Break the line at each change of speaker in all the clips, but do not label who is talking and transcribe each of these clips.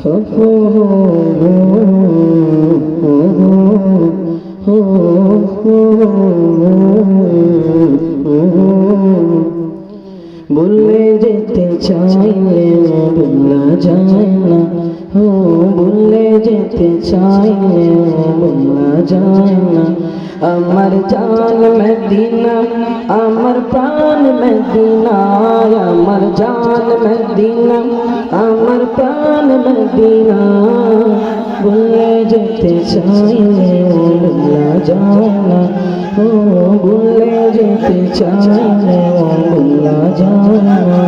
ভুলে যেতে চাইলে ভোলা যায় না, ভুলে যেতে চাইলে ভোলা যায় না। আমার জান মদিনা, আমার প্রাণ মদিনা, আমার জান মদিনা, আমার প্রাণ মদিনা। ভুলে যেতে চাইলে ভোলা যায় না, ভুলে যেতে চাইলে ভোলা যায় না।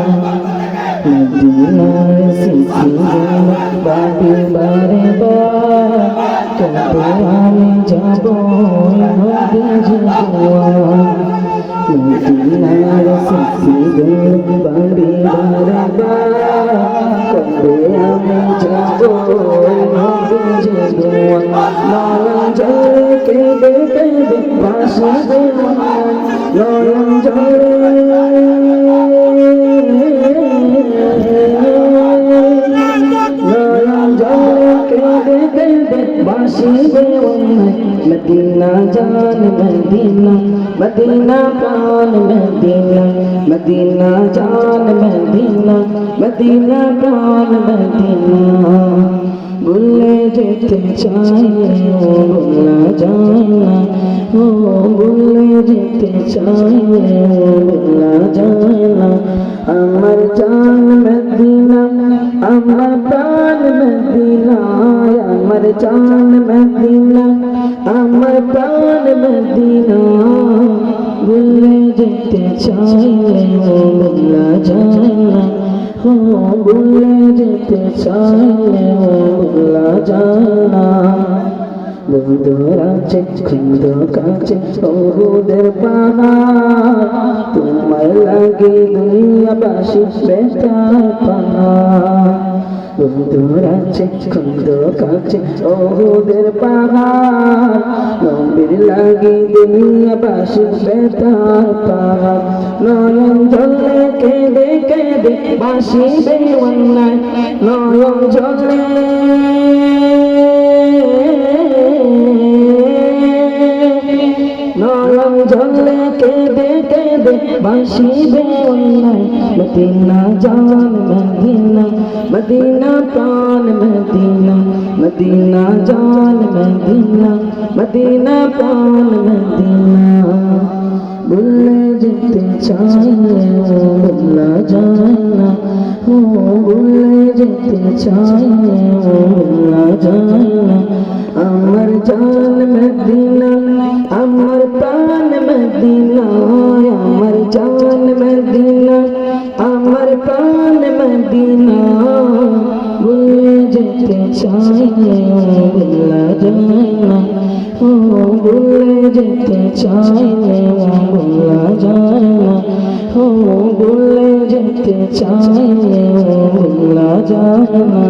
মদিনার স্মৃতিগুলো ভাবি বারে বার, কবে আমি যাব নবী জীবন। মদিনার স্মৃতিগুলো ভাবি বারে বার, কবে আমি যাব নবী জীবন। নয়ন জলে কেঁদে কেঁদে ভাসবে মন, নয়ন জলে বাসিবে মদিনা জান মদিনা, মদিনা প্রাণ মদিনা, মদিনা জান মদিনা, মদিনা প্রাণ মদিনা। ভুলে যেতে চাইলে ভোলা যায় না, ভুলে যেতে চাইলে ভোলা যায় না। আমার জান মদিনা, আমার প্রাণ মদিনা, আমার জান মদিনা, আমার প্রাণ মদিনা। ভুলে যেতে চাইলে ভোলা যায় না, ভুলে যেতে চাইলে ভোলা যায় না। বন্ধুর আছে খুন্দ কাছে ওদের পাহাড়, তোমার লাগে দুনিয়াবাসী বেতার পাহাড়। বন্ধুর আছে খুন্দ কাছে ওদের পাহাড়, নবীর লাগে দুনিয়াবাসী বেতার পাহাড়। নয়ন জলে কেঁদে কেঁদে বাসিবে অন্যায়, নয়ন জলে নয়ন জলে কেঁদে কেঁদে বাসিবে অন্যায়। মদিনা জান মদিনা, মদিনা প্রাণ মদিনা, মদিনা জান মদিনা, মদিনা প্রাণ মদিনা। ভুলে যেতে চাইলে ভোলা যায় না, ভুলে যেতে চাইলে ভোলা যায় না। আমার জান মদিনা, আমার প্রাণ মদিনা, আমার জান মদিনা, আমার প্রাণ মদিনা। ভুলে যেতে চাইলে ভোলা যায় না, ভুলে যেতে চাইলে ভোলা যায় না, ভুলে যেতে চাইলে ভোলা যায় না।